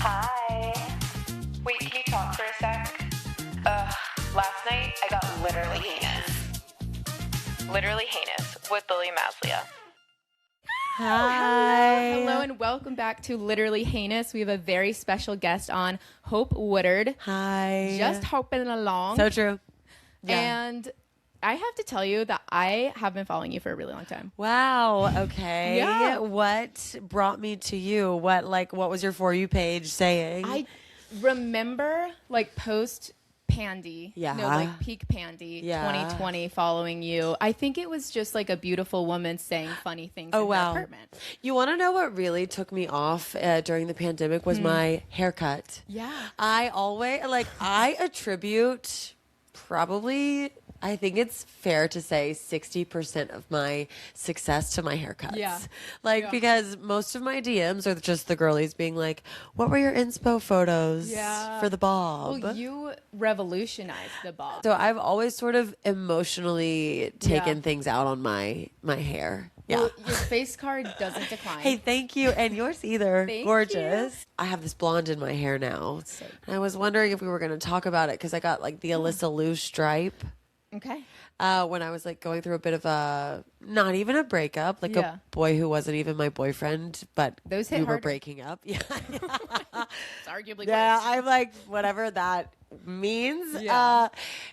Hi. Wait, can you talk for a sec? Last night I got literally heinous. Literally heinous with Lily Maslia. Hi. Hello and welcome back to Literally Heinous. We have a very special guest on, Hope Woodard. Hi. Just hoping along. So true. Yeah. And I have to tell you that I have been following you for a really long time. Wow. Okay. Yeah. What brought me to you? What was your For You page saying? I remember post Pandy. Yeah. No, peak Pandy. Yeah. 2020 following you. I think it was just a beautiful woman saying funny things in her apartment. You want to know what really took me off during the pandemic was my haircut. Yeah. I attribute probably, I think it's fair to say 60% of my success to my haircuts. Yeah. Because most of my DMs are just the girlies being like, what were your inspo photos for the bob? Well, you revolutionized the bob. So I've always sort of emotionally taken things out on my hair. Yeah. Well, your face card doesn't decline. Hey, thank you. And yours either. Thank Gorgeous. you. I have this blonde in my hair now. And I was wondering if we were going to talk about it because I got the Alyssa Lou stripe. Okay. When I was going through a bit of not even a breakup, a boy who wasn't even my boyfriend, but those hit we were harder. breaking up. Yeah. It's arguably Yeah, worse. I'm whatever that means. Yeah.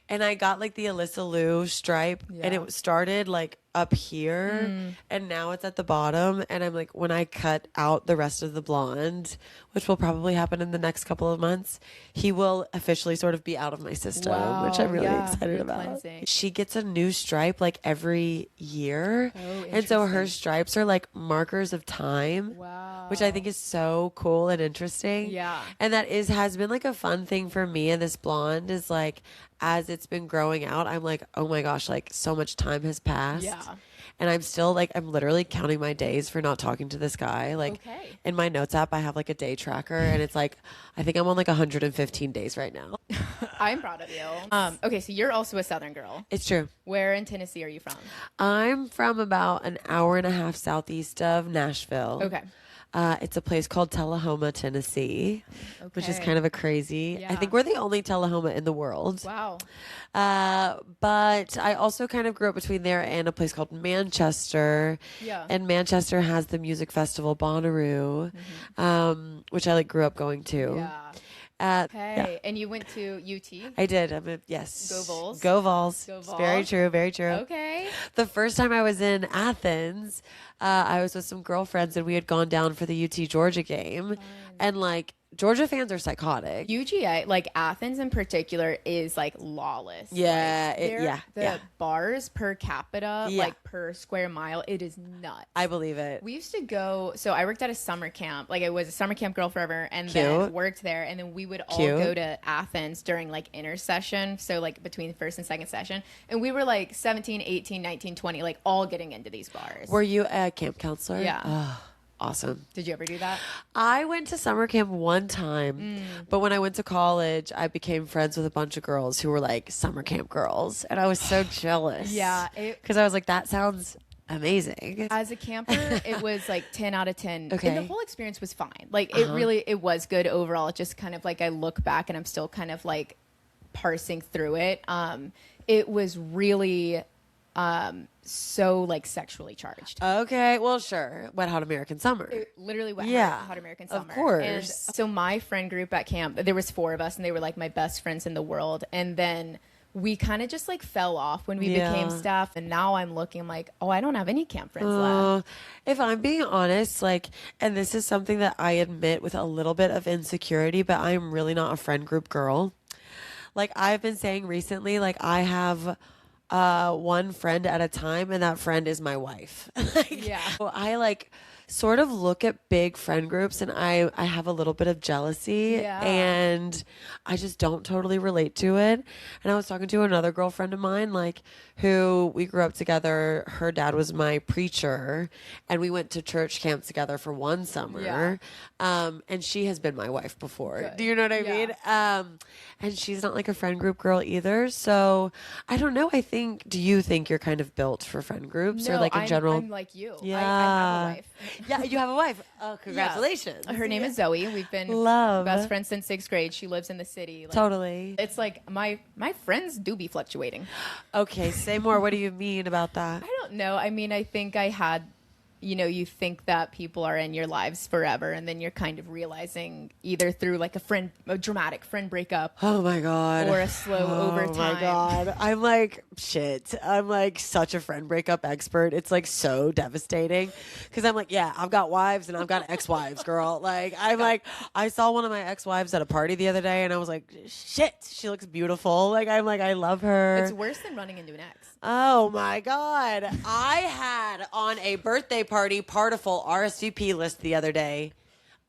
And I got the Alyssa Lou stripe and it started up here and now it's at the bottom. And I'm when I cut out the rest of the blonde, which will probably happen in the next couple of months, he will officially sort of be out of my system, which I'm really excited about. Cleansing. She gets a new stripe every year. Oh, and so her interesting. stripes are markers of time. Wow. Which I think is so cool and interesting. Yeah. And that has been a fun thing for me. And this blonde is as it's been growing out, I'm oh my gosh, so much time has passed. Yeah. And I'm still I'm literally counting my days for not talking to this guy. Okay. In my notes app, I have a day tracker and it's I think I'm on 115 days right now. I'm proud of you. Okay, so you're also a Southern girl. It's true. Where in Tennessee are you from? I'm from about an hour and a half southeast of Nashville. Okay. It's a place called Tullahoma, Tennessee, which is Okay. kind of a crazy. Yeah. I think we're the only Tullahoma in the world. Wow. But I also kind of grew up between there and a place called Manchester. Yeah. And Manchester has the music festival Bonnaroo, which I grew up going to. Yeah. Yeah. Okay. And you went to UT? I did. Yes. Go Vols. Go Vols. Go It's Vols. very true. Very true. Okay. The first time I was in Athens, I was with some girlfriends and we had gone down for the UT Georgia game. And Georgia fans are psychotic. UGA, Athens in particular, is lawless. Yeah, The bars per capita, Yeah. per square mile, it is nuts. I believe it. We used to go, so I worked at a summer camp. I was a summer camp girl forever and Cute. then worked there. And then we would all Cute. go to Athens during intersession. So between first and second session. And we were 17, 18, 19, 20, all getting into these bars. Were you a camp counselor? Yeah. Oh, awesome. Did you ever do that? I went to summer camp one time, but when I went to college, I became friends with a bunch of girls who were summer camp girls. And I was so jealous. Yeah. Because I was that sounds amazing. As a camper, it was 10 out of 10. Okay. And the whole experience was fine. It was good overall. It just kind of I look back and I'm still kind of parsing through it. It was really so sexually charged. Okay, well, sure. Wet Hot American Summer. It literally went Hot American of Summer. course. And so my friend group at camp, there was 4 of us and they were my best friends in the world. And then we kind of just fell off when we became staff. And now I'm looking I don't have any camp friends left. If I'm being honest, and this is something that I admit with a little bit of insecurity, but I'm really not a friend group girl. I've been saying recently, I have one friend at a time, and that friend is my wife. So I sort of look at big friend groups, and I have a little bit of jealousy, and I just don't totally relate to it. And I was talking to another girlfriend of mine, who we grew up together. Her dad was my preacher, and we went to church camp together for one summer. And she has been my wife before. Good. Do you know what I mean? And she's not a friend group girl either. So I don't know. Do you think you're kind of built for friend groups or in general? I'm like you. Yeah. I have a wife. Yeah, you have a wife. Oh, congratulations. Her name is Zoe. We've been Love. best friends since 6th grade. She lives in the city. Like, Totally. It's like my friends do be fluctuating. Okay, say more. What do you mean about that? I don't know. I mean, I think I had, you think that people are in your lives forever, and then you're kind of realizing either through like a dramatic friend breakup. Oh my God. Or a slow over time. Oh my God. I'm like, shit. I'm like such a friend breakup expert. It's like so devastating. Cause I'm like, yeah, I've got wives and I've got ex-wives, girl. Like, I'm like, I saw one of my ex-wives at a party the other day and I was like, shit, she looks beautiful. Like, I'm like, I love her. It's worse than running into an ex. Oh my God. I had on a birthday party partiful RSVP list the other day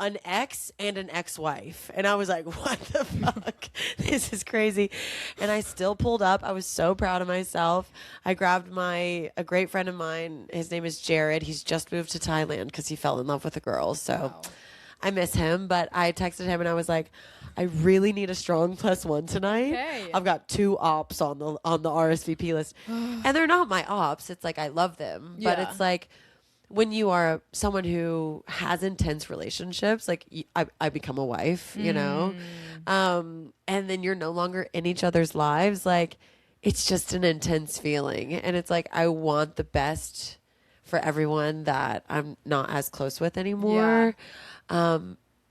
an ex and an ex-wife. And I was like, what the fuck? This is crazy. And I still pulled up. I was so proud of myself. I grabbed a great friend of mine. His name is Jared. He's just moved to Thailand because he fell in love with a girl. So Wow. I miss him. But I texted him and I was like, I really need a strong +1 tonight. Okay. I've got 2 ops on the RSVP list. And they're not my ops. It's like I love them. But Yeah. it's like when you are someone who has intense relationships, like I become a wife, you know? And then you're no longer in each other's lives. Like it's just an intense feeling. And it's like I want the best for everyone that I'm not as close with anymore. I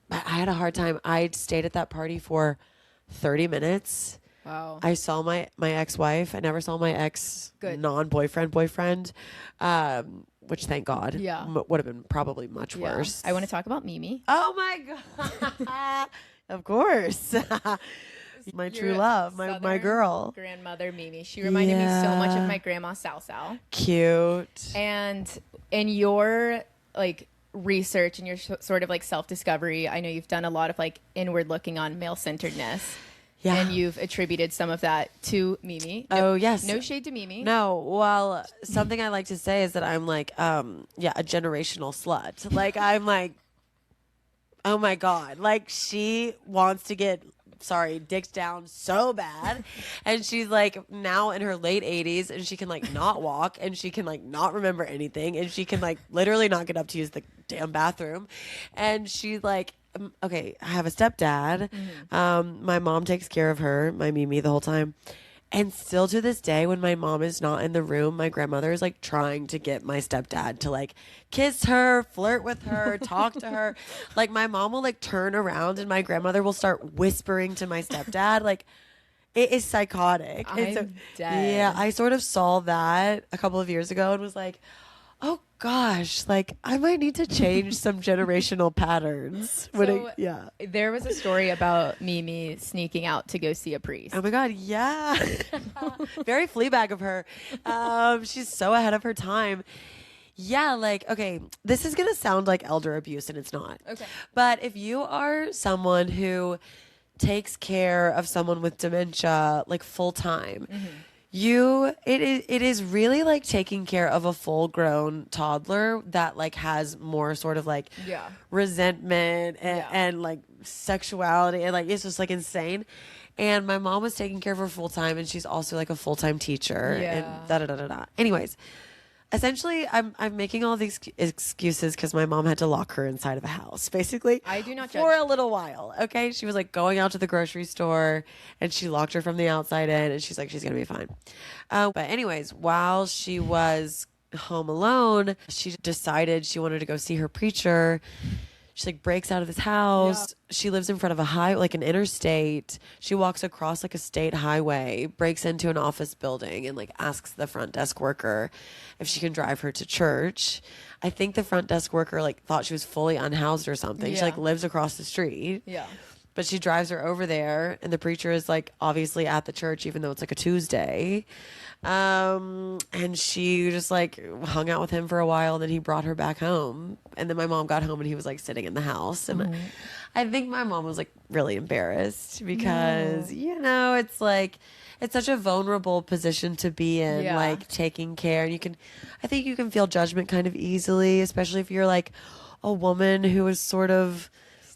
had a hard time. I stayed at that party for 30 minutes. Wow. I saw my ex-wife. I never saw my ex Good. non-boyfriend, boyfriend, which thank God. Yeah. Would have been probably much Yeah. worse. I want to talk about Mimi. Oh my God. Of course. My true Your love, my Southern girl. grandmother Mimi. She reminded me so much of my grandma Sal. Cute. And in your like research and your sort of like self-discovery, I know you've done a lot of like inward looking on male-centeredness. Yeah. And you've attributed some of that to Mimi. Oh, yes. No shade to Mimi. No, well, something I like to say is that I'm like, a generational slut. Like, I'm like, oh my God. Like, she wants to get, dicked down so bad. And she's like now in her late 80s and she can like not walk and she can like not remember anything and she can like literally not get up to use the damn bathroom. And she's like, okay, I have a stepdad. My mom takes care of her, my Mimi, the whole time. And still to this day, when my mom is not in the room, my grandmother is like trying to get my stepdad to like kiss her, flirt with her, talk to her. Like my mom will like turn around and my grandmother will start whispering to my stepdad. Like it is psychotic. And I'm dead. Yeah, I sort of saw that a couple of years ago and was like, oh gosh, like I might need to change some generational patterns. There was a story about Mimi sneaking out to go see a priest. Oh my God, yeah. Very Fleabag of her. She's so ahead of her time. Yeah, like, okay, this is going to sound like elder abuse and it's not. Okay. But if you are someone who takes care of someone with dementia like full time, it is really like taking care of a full grown toddler that like has more sort of like resentment and like sexuality and like it's just like insane. And my mom was taking care of her full time and she's also like a full time teacher and da da da da da. Anyways, essentially, I'm making all these excuses because my mom had to lock her inside of a house, basically. I do not for judge. a little while. Okay, she was like going out to the grocery store, and she locked her from the outside in, and she's like, she's gonna be fine. But anyways, while she was home alone, she decided she wanted to go see her preacher. She like breaks out of this house. She lives in front of an interstate. She walks across like a state highway, breaks into an office building and like asks the front desk worker if she can drive her to church. I think the front desk worker like thought she was fully unhoused or something. She like lives across the street. Yeah. But she drives her over there and the preacher is like obviously at the church even though it's like a Tuesday. And she just like hung out with him for a while and then he brought her back home. And then my mom got home and he was like sitting in the house. And I think my mom was like really embarrassed because, you know, it's like, it's such a vulnerable position to be in, like taking care. And I think you can feel judgment kind of easily, especially if you're like a woman who is sort of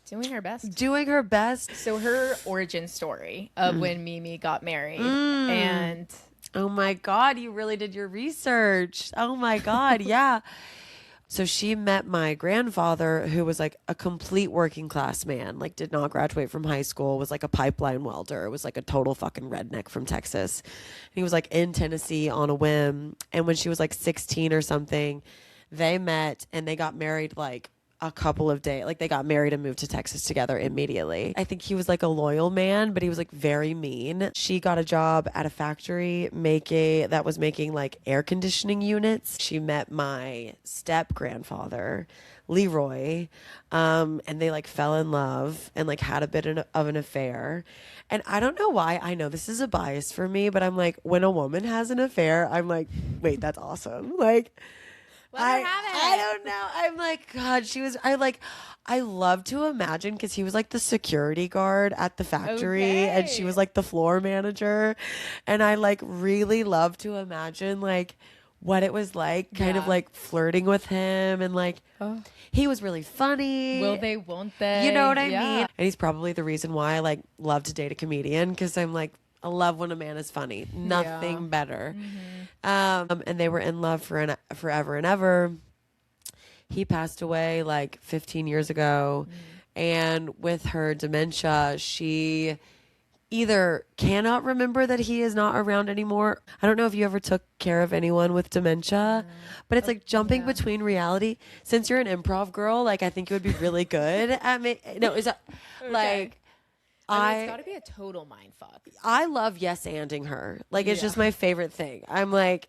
doing her best. So her origin story of when Mimi got married and oh my God, you really did your research. Oh my God, yeah. So she met my grandfather, who was like a complete working class man, like did not graduate from high school, was like a pipeline welder, was like a total fucking redneck from Texas. And he was like in Tennessee on a whim. And when she was like 16 or something, they met and they got married like a couple of days. Like they got married and moved to Texas together immediately. I think he was like a loyal man, but he was like very mean. She got a job at a factory that was making like air conditioning units. She met my step grandfather, Leroy, and they like fell in love and like had a bit of an affair. And I don't know why. I know this is a bias for me, but I'm like, when a woman has an affair, I'm like, wait, that's awesome. Like, I don't know. I'm like, God, I love to imagine, because he was like the security guard at the factory and she was like the floor manager. And I like really love to imagine like what it was like kind of like flirting with him, and like he was really funny. Will they, won't they? You know what I mean? And he's probably the reason why I like love to date a comedian, because I'm like, I love when a man is funny. Nothing better. And they were in love forever and ever. He passed away like 15 years ago. And with her dementia, she either cannot remember that he is not around anymore. I don't know if you ever took care of anyone with dementia, but it's like jumping between reality. Since you're an improv girl, like I think you would be really good at me. No, is that like... it's got to be a total mindfuck. I love yes-anding her. Like, it's just my favorite thing. I'm like,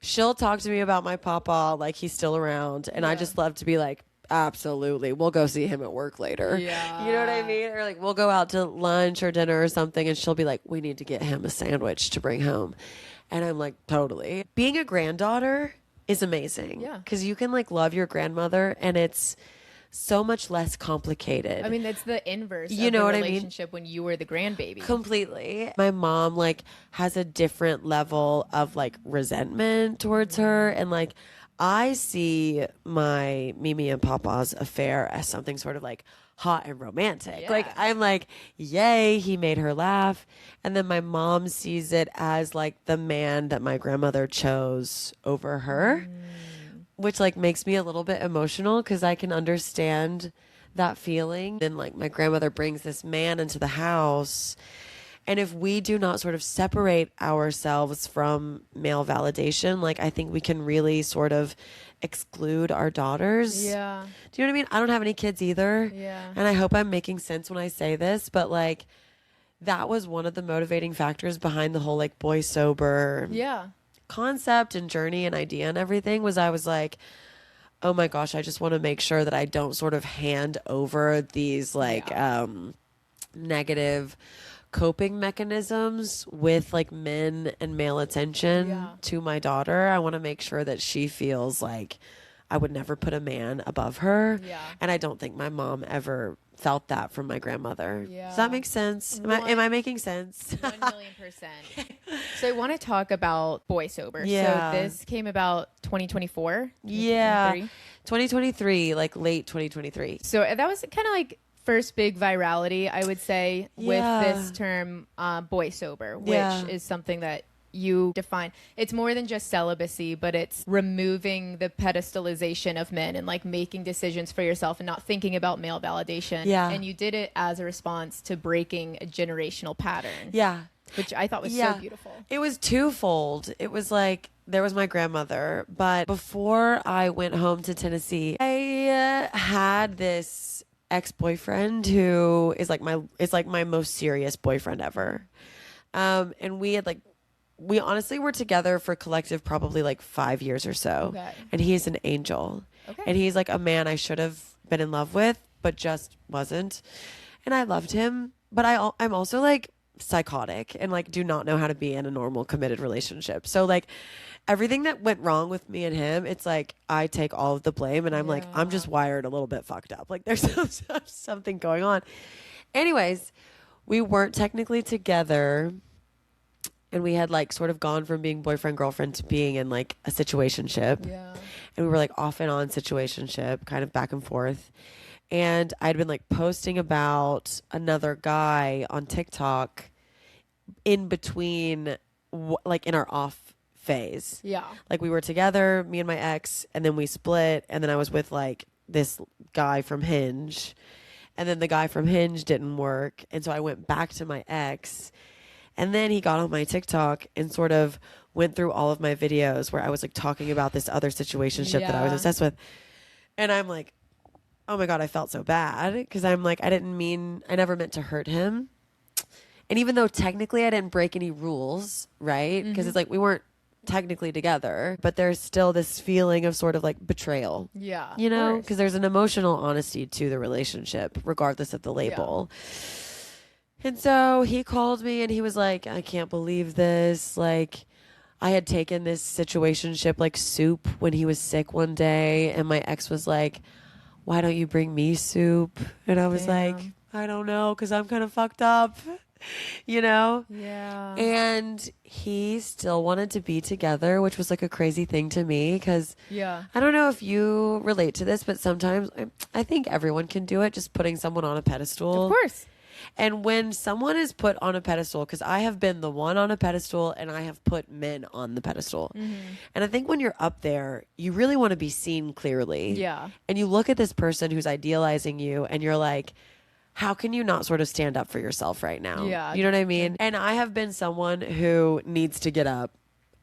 she'll talk to me about my papa, like he's still around. And I just love to be like, absolutely. We'll go see him at work later. Yeah. You know what I mean? Or like, we'll go out to lunch or dinner or something. And she'll be like, we need to get him a sandwich to bring home. And I'm like, totally. Being a granddaughter is amazing. Yeah. Because you can like love your grandmother, and it's so much less complicated. I mean, that's the inverse you of know the what relationship I mean? When you were the grandbaby. Completely. My mom like has a different level of like resentment towards her, and like I see my Mimi and Papa's affair as something sort of like hot and romantic. Like I'm like, yay, he made her laugh. And then my mom sees it as like the man that my grandmother chose over her. Which like makes me a little bit emotional, because I can understand that feeling. And like my grandmother brings this man into the house, and if we do not sort of separate ourselves from male validation, like I think we can really sort of exclude our daughters. Yeah. Do you know what I mean? I don't have any kids either. Yeah. And I hope I'm making sense when I say this, but like that was one of the motivating factors behind the whole like Boysober concept and journey and idea and everything. Was I was like, oh my gosh, I just want to make sure that I don't sort of hand over these like negative coping mechanisms with like men and male attention to my daughter. I want to make sure that she feels like I would never put a man above her. And I don't think my mom ever felt that from my grandmother. Does that make sense? Am I making sense? 1,000,000%. So I want to talk about Boysober. So this came about 2024. 2023, like late 2023. So that was kind of like first big virality, I would say, with this term Boysober, which is something that you define. It's more than just celibacy, but it's removing the pedestalization of men and like making decisions for yourself and not thinking about male validation. And you did it as a response to breaking a generational pattern. Which I thought was so beautiful. It was twofold. It was like, there was my grandmother, but before I went home to Tennessee, I had this ex-boyfriend who is like my most serious boyfriend ever. And we honestly were together for collective probably like 5 years or so. And he's an angel. And he's like a man I should have been in love with, but just wasn't. And I loved him, but I'm also like psychotic and like do not know how to be in a normal committed relationship. So like everything that went wrong with me and him, it's like I take all of the blame, and I'm like, I'm just wired a little bit fucked up. Like there's something going on. Anyways, we weren't technically together, and we had like sort of gone from being boyfriend girlfriend to being in like a situationship. And we were like off and on situationship, kind of back and forth. And I'd been like posting about another guy on TikTok in between, like in our off phase. Yeah. Like we were together, me and my ex, and then we split, and then I was with like this guy from Hinge, and then the guy from Hinge didn't work, and so I went back to my ex, and then he got on my TikTok and sort of went through all of my videos where I was like talking about this other situationship that I was obsessed with, and I'm like, oh my God, I felt so bad because I'm like, I never meant to hurt him. And even though technically I didn't break any rules, right? Because it's like we weren't technically together, but there's still this feeling of sort of like betrayal. Yeah. You know, because there's an emotional honesty to the relationship, regardless of the label. Yeah. And so he called me and he was like, I can't believe this. Like, I had taken this situationship like soup when he was sick one day. And my ex was like, why don't you bring me soup? And I was like, I don't know, because I'm kind of fucked up. You know? Yeah. And he still wanted to be together, which was like a crazy thing to me because I don't know if you relate to this, but sometimes I think everyone can do it, just putting someone on a pedestal. Of course. And when someone is put on a pedestal, because I have been the one on a pedestal and I have put men on the pedestal. And I think when you're up there, you really want to be seen clearly. Yeah. And you look at this person who's idealizing you and you're like, how can you not sort of stand up for yourself right now? Yeah. You know what I mean? And I have been someone who needs to get up.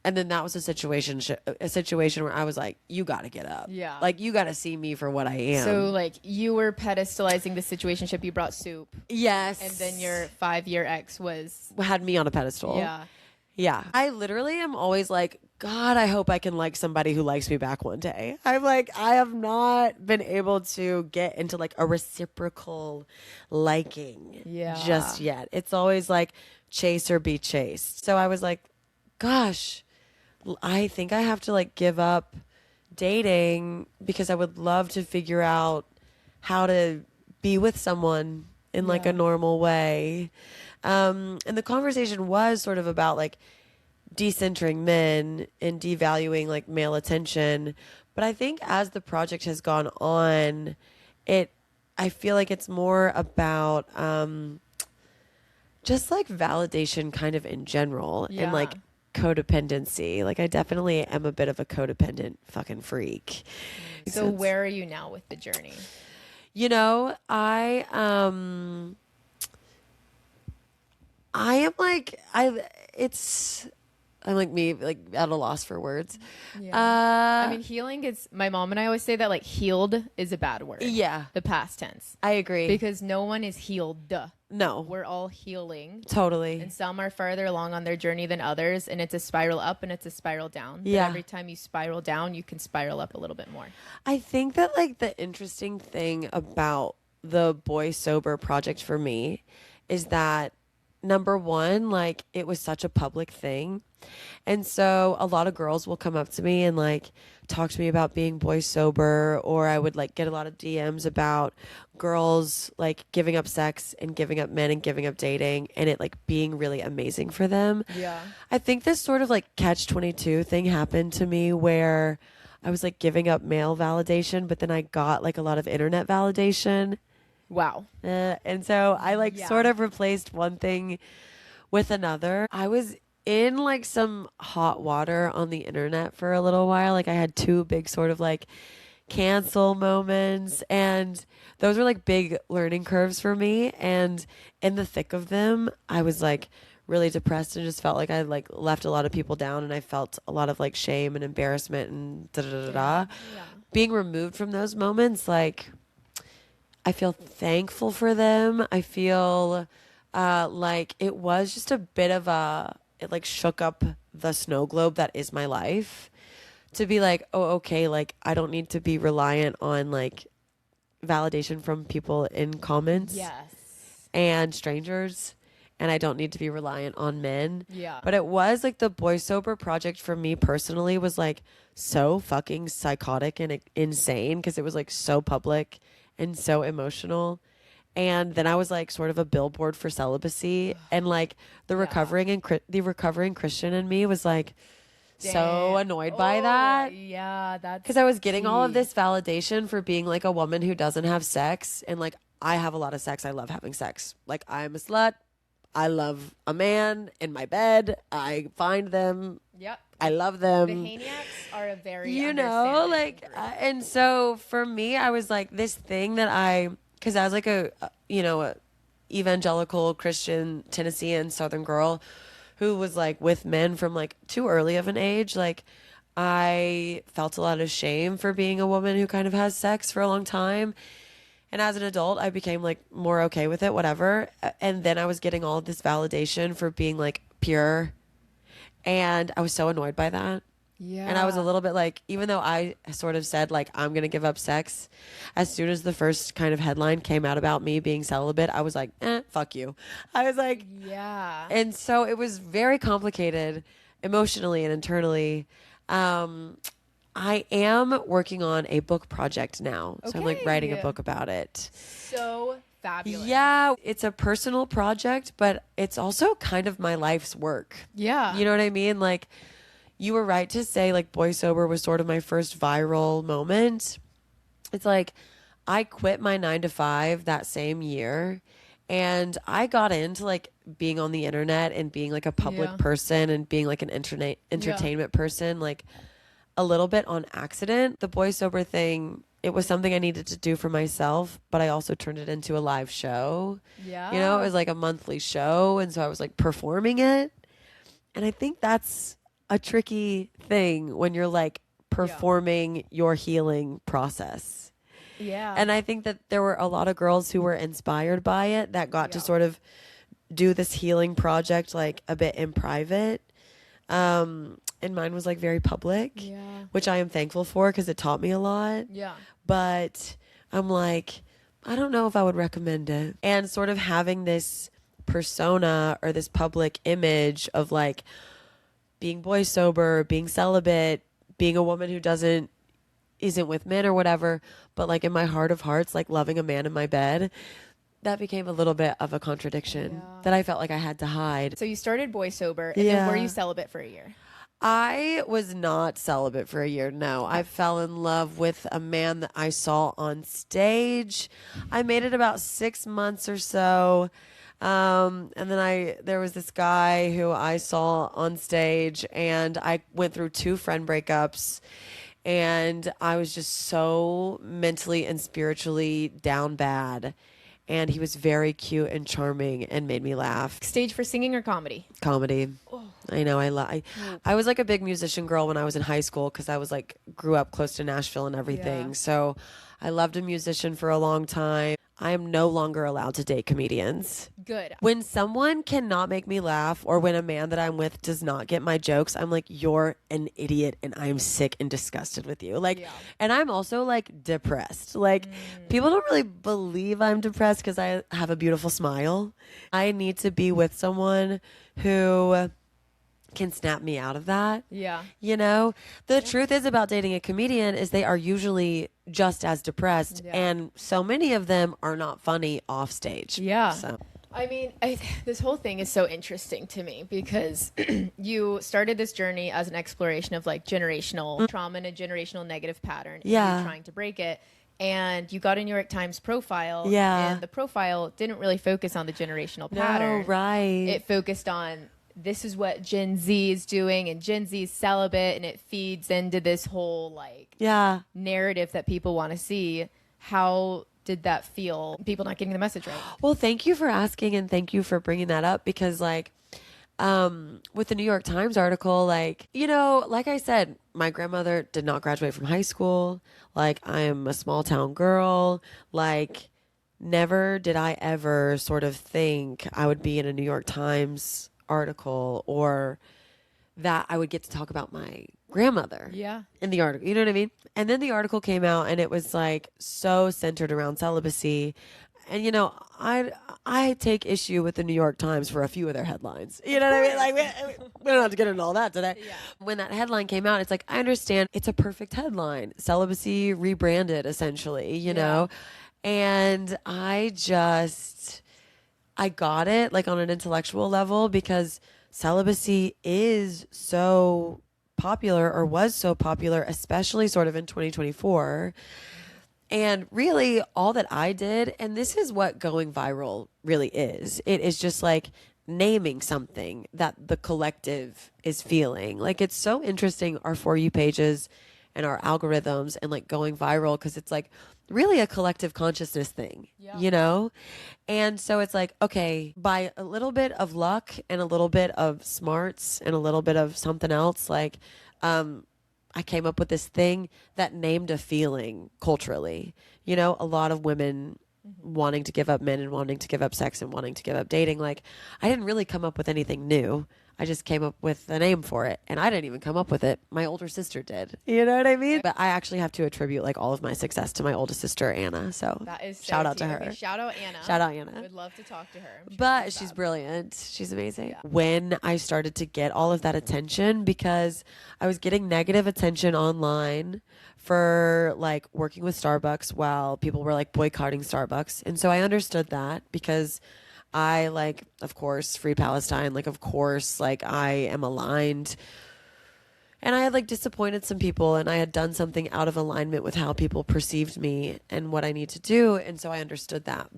And then that was a situation where I was like, you got to get up. Yeah. Like, you got to see me for what I am. So, like, you were pedestalizing the situationship. You brought soup. Yes. And then your 5-year ex had me on a pedestal. Yeah. Yeah. I literally am always like, God, I hope I can like somebody who likes me back one day. I'm like, I have not been able to get into like a reciprocal liking just yet. It's always like chase or be chased. So I was like, gosh, I think I have to like give up dating because I would love to figure out how to be with someone in like a normal way. And the conversation was sort of about like decentering men and devaluing like male attention. But I think as the project has gone on, I feel like it's more about just like validation kind of in general and like codependency. Like I definitely am a bit of a codependent fucking freak. So where are you now with the journey? You know, I'm like me, like at a loss for words. Yeah. I mean, healing is, my mom and I always say that like healed is a bad word. Yeah. The past tense. I agree. Because no one is healed. No. We're all healing. Totally. And some are farther along on their journey than others. And it's a spiral up and it's a spiral down. Yeah. But every time you spiral down, you can spiral up a little bit more. I think that like the interesting thing about the Boysober project for me is that number one, like it was such a public thing. And so a lot of girls will come up to me and like talk to me about being boy sober, or I would like get a lot of DMs about girls like giving up sex and giving up men and giving up dating and it like being really amazing for them. Yeah. I think this sort of like catch-22 thing happened to me where I was like giving up male validation, but then I got like a lot of internet validation. Wow. And so I like sort of replaced one thing with another. I was in like some hot water on the internet for a little while. Like I had two big sort of like cancel moments, and those were like big learning curves for me. And in the thick of them, I was like really depressed and just felt like I like left a lot of people down, and I felt a lot of like shame and embarrassment and da. Being removed from those moments, like I feel thankful for them. I feel like it was just a bit of it like shook up the snow globe that is my life, to be like, oh, okay, like I don't need to be reliant on like validation from people in comments and strangers, and I don't need to be reliant on men. Yeah. But it was like the Boysober project for me personally was like so fucking psychotic and insane because it was like so public and so emotional. And then I was like sort of a billboard for celibacy, and like the recovering Christian in me was like so annoyed by that. Yeah, that's because I was getting all of this validation for being like a woman who doesn't have sex, and like I have a lot of sex. I love having sex. Like I'm a slut. I love a man in my bed. I find them I love them. The Haniacs are a very you know, understanding like, group. and so for me, I was like, this thing that because I was like a evangelical Christian Tennessean Southern girl who was like with men from like too early of an age. Like, I felt a lot of shame for being a woman who kind of has sex for a long time. And as an adult, I became like more okay with it, whatever. And then I was getting all this validation for being like pure. And I was so annoyed by that. Yeah. And I was a little bit like, even though I sort of said like, I'm going to give up sex, as soon as the first kind of headline came out about me being celibate, I was like, fuck you. I was like, yeah. and so it was very complicated emotionally and internally. I am working on a book project now. So I'm like writing a book about it. So fabulous. Yeah, it's a personal project, but it's also kind of my life's work. Yeah. You know what I mean? Like, you were right to say like Boysober was sort of my first viral moment. It's like I quit my 9-to-5 that same year, and I got into like being on the internet and being like a public person and being like an entertainment person, like a little bit on accident. The Boysober thing, it was something I needed to do for myself, but I also turned it into a live show. Yeah. You know, it was like a monthly show, and so I was like performing it. And I think that's a tricky thing when you're like performing your healing process. Yeah. And I think that there were a lot of girls who were inspired by it that got to sort of do this healing project like a bit in private. And mine was like very public, which I am thankful for because it taught me a lot. Yeah. But I'm like, I don't know if I would recommend it. And sort of having this persona or this public image of like being Boysober, being celibate, being a woman who isn't with men or whatever, but like in my heart of hearts, like loving a man in my bed, that became a little bit of a contradiction that I felt like I had to hide. So you started Boysober, and then were you celibate for a year? I was not celibate for a year. No, I fell in love with a man that I saw on stage. I made it about 6 months or so. And then there was this guy who I saw on stage, and I went through 2 friend breakups, and I was just so mentally and spiritually down bad. And he was very cute and charming and made me laugh. Stage for singing or comedy? Comedy. Oh. I know. I was like a big musician girl when I was in high school because I was like grew up close to Nashville and everything. Yeah. So I loved a musician for a long time. I am no longer allowed to date comedians. Good. When someone cannot make me laugh, or when a man that I'm with does not get my jokes, I'm like, you're an idiot and I'm sick and disgusted with you. Like, and I'm also like depressed. Like, people don't really believe I'm depressed because I have a beautiful smile. I need to be with someone who can snap me out of that. Yeah. You know, the truth is about dating a comedian is they are usually just as depressed, and so many of them are not funny off stage. Yeah. So I mean, this whole thing is so interesting to me because you started this journey as an exploration of like generational trauma and a generational negative pattern. And you're trying to break it. And you got a New York Times profile. Yeah. And the profile didn't really focus on the generational pattern. No, right. It focused on this is what Gen Z is doing, and Gen Z is celibate, and it feeds into this whole like narrative that people want to see. How did that feel? People not getting the message right. Well, thank you for asking, and thank you for bringing that up, because like with the New York Times article, like, you know, like I said, my grandmother did not graduate from high school. Like, I am a small town girl. Like, never did I ever sort of think I would be in a New York Times article, or that I would get to talk about my grandmother in the article. You know what I mean? And then the article came out, and it was like so centered around celibacy. And, you know, I take issue with the New York Times for a few of their headlines. You know what I mean? Like, we don't have to get into all that today. Yeah. When that headline came out, it's like, I understand it's a perfect headline. Celibacy rebranded, essentially, you know? And I got it, like, on an intellectual level, because celibacy is so popular, or was so popular, especially sort of in 2024. And really all that I did, and this is what going viral really is. It is just like naming something that the collective is feeling. Like, it's so interesting, our For You pages and our algorithms and like going viral, because it's like really a collective consciousness thing, you know? And so it's like, okay, by a little bit of luck and a little bit of smarts and a little bit of something else, like, I came up with this thing that named a feeling culturally. You know, a lot of women wanting to give up men and wanting to give up sex and wanting to give up dating. Like, I didn't really come up with anything new. I just came up with a name for it. And I didn't even come up with it. My older sister did. You know what I mean? But I actually have to attribute like all of my success to my oldest sister, Anna. So That is so shout out to cute. her. Okay, shout out Anna. Shout out Anna. I would love to talk to her. But she's brilliant. She's amazing. When I started to get all of that attention, because I was getting negative attention online for like working with Starbucks while people were like boycotting Starbucks. And so I understood that, because I like, of course, Free Palestine, like, of course, like I am aligned. And I had like disappointed some people, and I had done something out of alignment with how people perceived me and what I need to do. And so I understood that.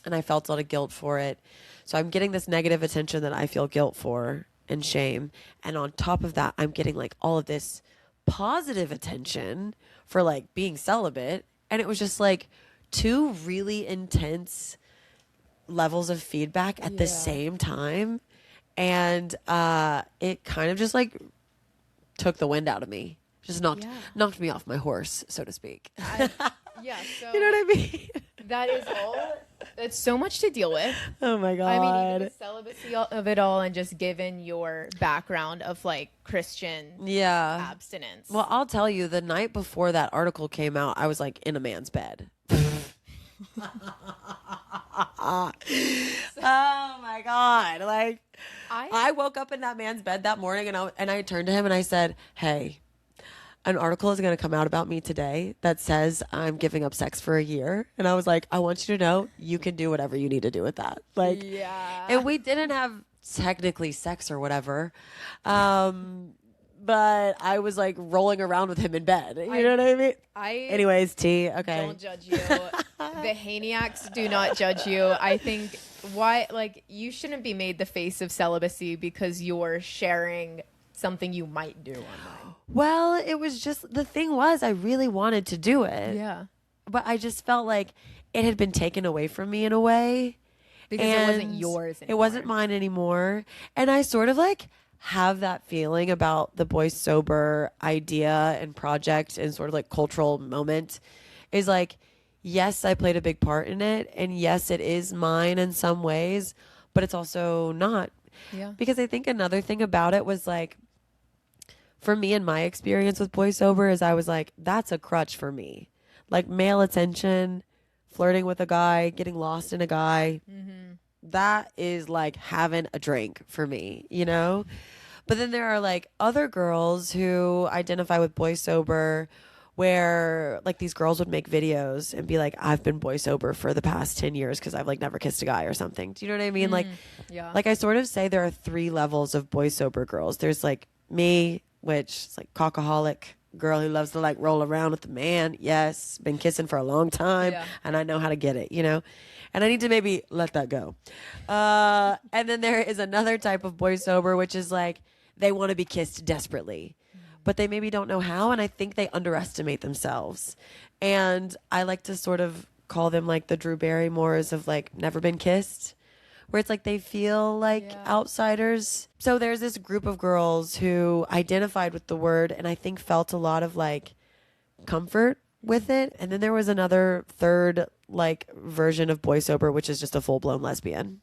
And I felt a lot of guilt for it. So I'm getting this negative attention that I feel guilt for and shame. And on top of that, I'm getting like all of this positive attention for like being celibate. And it was just like two really intense levels of feedback at the same time. And it kind of just like took the wind out of me. Just knocked me off my horse, so to speak. So you know what I mean? That is all. It's so much to deal with. Oh my God. I mean, even the celibacy of it all, and just given your background of like Christian abstinence. Well, I'll tell you, the night before that article came out, I was like in a man's bed. Oh my God. Like, I woke up in that man's bed that morning, and I turned to him and I said, hey, an article is going to come out about me today that says I'm giving up sex for a year. And I was like, I want you to know you can do whatever you need to do with that. Like, and we didn't have technically sex or whatever. But I was like rolling around with him in bed. You know what I mean? Anyways, T, okay. Don't judge you. The Haniacs do not judge you. I think you shouldn't be made the face of celibacy because you're sharing something you might do online. Well, it was just, the thing was, I really wanted to do it. Yeah. But I just felt like it had been taken away from me in a way. Because it wasn't yours anymore. It wasn't mine anymore. And I sort of like have that feeling about the Boysober idea and project and sort of like cultural moment is like, yes, I played a big part in it. And yes, it is mine in some ways, but it's also not. Yeah. Because I think another thing about it was like, for me and my experience with Boysober is I was like, that's a crutch for me. Like male attention, flirting with a guy, getting lost in a guy. Mm-hmm. That is like having a drink for me, you know? But then there are like other girls who identify with Boysober, where like these girls would make videos and be like, I've been Boysober for the past 10 years because I've like never kissed a guy or something. Do you know what I mean? Like I sort of say there are 3 levels of Boysober girls. There's like me, which is like cockaholic girl who loves to like roll around with the man. Yes, been kissing for a long time, and I know how to get it, you know? And I need to maybe let that go. And then there is another type of Boysober, which is like they want to be kissed desperately, but they maybe don't know how, and I think they underestimate themselves. And I like to sort of call them like the Drew Barrymores of like never been kissed, where it's like they feel like outsiders. So there's this group of girls who identified with the word and I think felt a lot of like comfort with it. And then there was another third like version of Boysober, which is just a full-blown lesbian.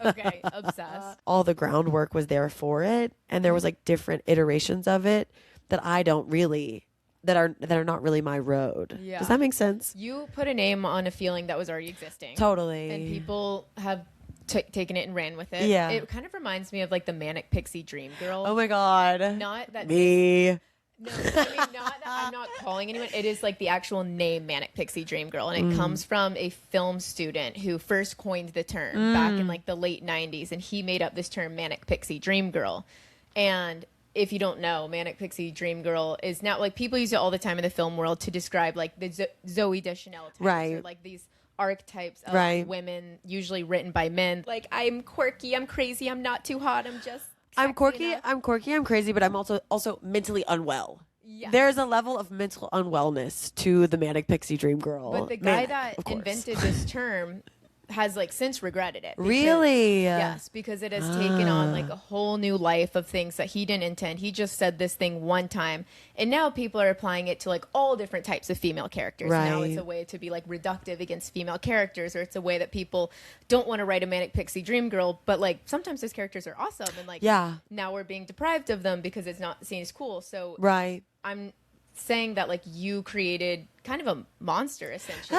Okay, obsessed. All the groundwork was there for it, and there was like different iterations of it that I don't really that are not really my road. Yeah. Does that make sense? You put a name on a feeling that was already existing. Totally. And people have taken it and ran with it. Yeah. It kind of reminds me of like the manic pixie dream girl. Oh my God. Not that me. No, I mean, not. I'm not calling anyone. It is like the actual name, Manic Pixie Dream Girl, and it comes from a film student who first coined the term back in like the late '90s, and he made up this term, Manic Pixie Dream Girl. And if you don't know, Manic Pixie Dream Girl is now like people use it all the time in the film world to describe like the Zoe Deschanel types, right? Or like these archetypes of Right. women, usually written by men. Like, I'm quirky, I'm crazy, I'm not too hot, I'm just I'm sexy quirky, enough. I'm quirky, I'm crazy, but I'm also mentally unwell. Yes. There's a level of mental unwellness to the manic pixie dream girl. But the guy Manic, that of course. invented this term has like since regretted it. Really? Yes, because it has taken on like a whole new life of things that he didn't intend. He just said this thing one time, and now people are applying it to like all different types of female characters. Now it's Right. a way to be like reductive against female characters, or it's a way that people don't want to write a manic pixie dream girl, but like sometimes those characters are awesome, and like Yeah. now we're being deprived of them because it's not seen as cool. So Right. I'm saying that like you created kind of a monster essentially,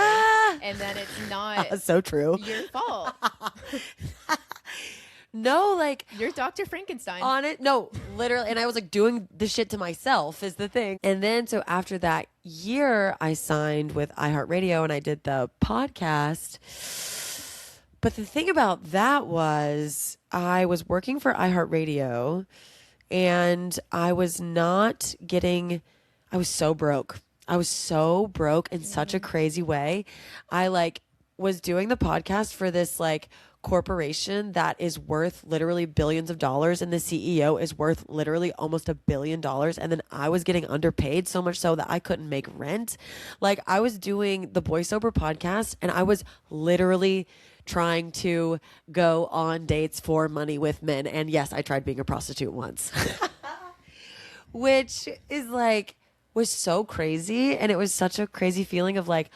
and then it's not That's so true. your fault. No, like You're Dr. Frankenstein. on it. No, literally. And I was like doing the shit to myself is the thing. And then so after that year, I signed with iHeartRadio and I did the podcast. But the thing about that was I was working for iHeartRadio and I was not getting, I was so broke. I was so broke in such a crazy way. I like was doing the podcast for this like corporation that is worth literally billions of dollars and the CEO is worth literally almost $1 billion, and then I was getting underpaid so much so that I couldn't make rent. Like I was doing the Boysober podcast and I was literally trying to go on dates for money with men, and yes, I tried being a prostitute once. Which is like was so crazy, and it was such a crazy feeling of like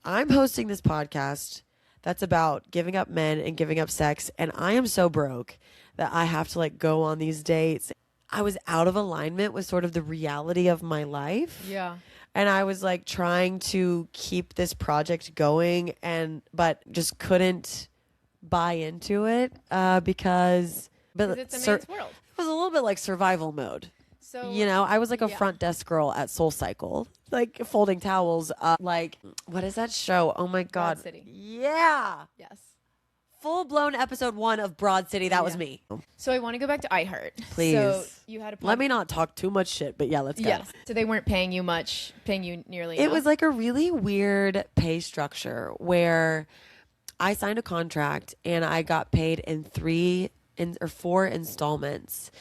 I'm hosting this podcast that's about giving up men and giving up sex, and I am so broke that I have to like go on these dates. I was out of alignment with sort of the reality of my life. Yeah. And I was like trying to keep this project going but just couldn't buy into it because It's a man's world. it was a little bit like survival mode. So You know, I was like a yeah. front desk girl at SoulCycle, like folding towels. Like, what is that show? Oh my God. City. Yeah. Yes. Full blown episode 1 of Broad City. That was me. So I want to go back to iHeart. Please. So you had a Let me not talk too much shit, but yeah, let's go. Yes. So they weren't paying you much, paying you nearly It enough. was like a really weird pay structure where I signed a contract and I got paid in 4 installments.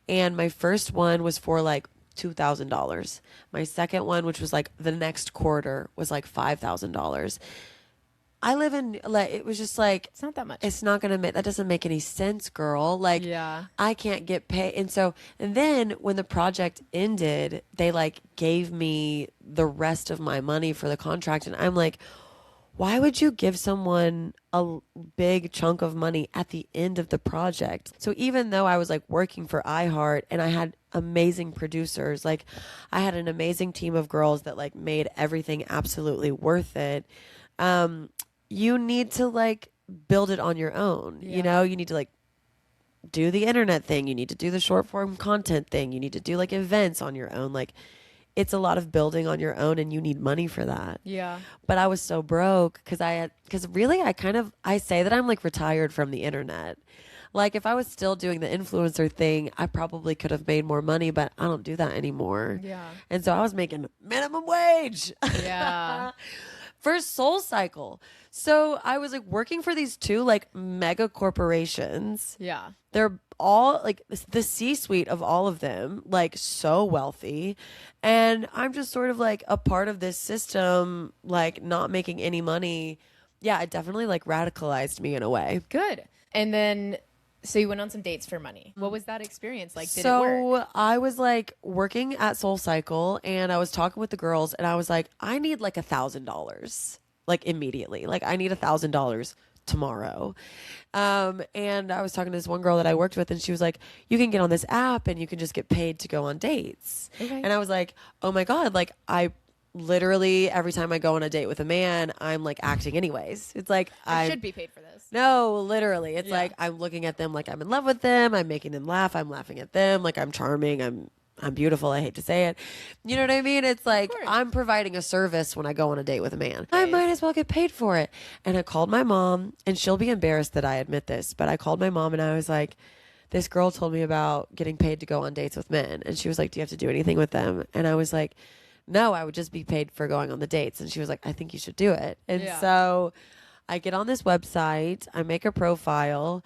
And my first one was for like $2,000. My second one, which was like the next quarter, was like $5,000. I live in like it was just like It's not that much. It's not gonna make that doesn't make any sense, girl. Like Yeah. I can't get paid, and then when the project ended, they like gave me the rest of my money for the contract, and I'm like, why would you give someone a big chunk of money at the end of the project? So even though I was like working for iHeart and I had amazing producers, like I had an amazing team of girls that like made everything absolutely worth it. You need to like build it on your own. You know, you need to like do the internet thing. You need to do the short form content thing. You need to do like events on your own. Like it's a lot of building on your own and you need money for that. Yeah. But I was so broke because really I say that I'm like retired from the internet. Like if I was still doing the influencer thing, I probably could have made more money, but I don't do that anymore. Yeah. And so I was making minimum wage. Yeah. For SoulCycle. So I was like working for these 2 like mega corporations. Yeah. They're all like the C-suite of all of them, like so wealthy. And I'm just sort of like a part of this system, like not making any money. Yeah, it definitely like radicalized me in a way. Good. And then, so you went on some dates for money. What was that experience like? Did it work? So I was like working at SoulCycle and I was talking with the girls and I was like, I need like $1,000 like immediately. Like I need $1,000 tomorrow. And I was talking to this one girl that I worked with and she was like, you can get on this app and you can just get paid to go on dates. Okay. And I was like, oh my God, like I literally every time I go on a date with a man, I'm like acting anyways. It's like I should be paid for this. No, literally. It's Yeah. like I'm looking at them like I'm in love with them. I'm making them laugh. I'm laughing at them. Like I'm charming. I'm beautiful. I hate to say it. You know what I mean? It's like course. I'm providing a service when I go on a date with a man. I might as well get paid for it. And I called my mom, and she'll be embarrassed that I admit this, but I called my mom and I was like, this girl told me about getting paid to go on dates with men. And she was like, do you have to do anything with them? And I was like, no, I would just be paid for going on the dates. And she was like, I think you should do it. And Yeah. so I get on this website, I make a profile.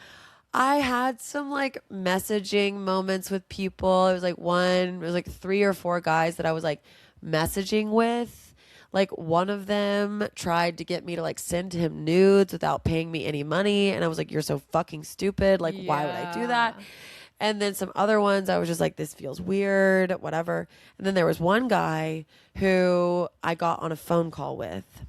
I had some like messaging moments with people. It was like 3 or 4 guys that I was like messaging with. Like one of them tried to get me to like send him nudes without paying me any money. And I was like, you're so fucking stupid. Like, why would I do that? And then some other ones, I was just like, this feels weird, whatever. And then there was one guy who I got on a phone call with.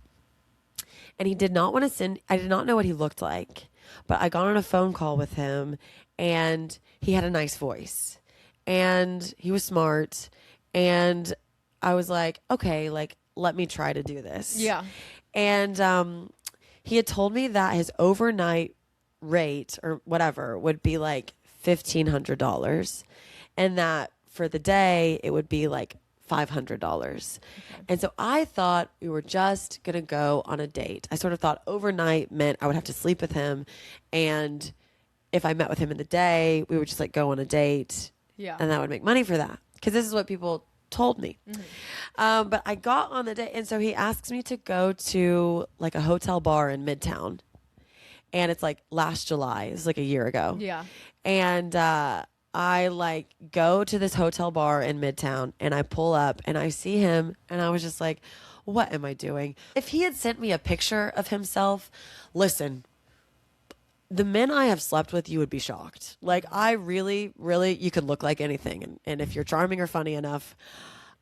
And he did not want to send, I did not know what he looked like. But I got on a phone call with him and he had a nice voice and he was smart. And I was like, okay, like, let me try to do this. Yeah. And he had told me that his overnight rate or whatever would be like $1,500 and that for the day it would be like $500. Okay. And so I thought we were just going to go on a date. I sort of thought overnight meant I would have to sleep with him. And if I met with him in the day, we would just like go on a date. Yeah. And that would make money for that. Because this is what people told me. Mm-hmm. But I got on the date. And so he asks me to go to like a hotel bar in Midtown. And it's like last July. It's like a year ago. Yeah. And I like go to this hotel bar in Midtown and I pull up and I see him and I was just like, what am I doing? If he had sent me a picture of himself, listen, the men I have slept with, you would be shocked. Like I really, really, you could look like anything. And if you're charming or funny enough,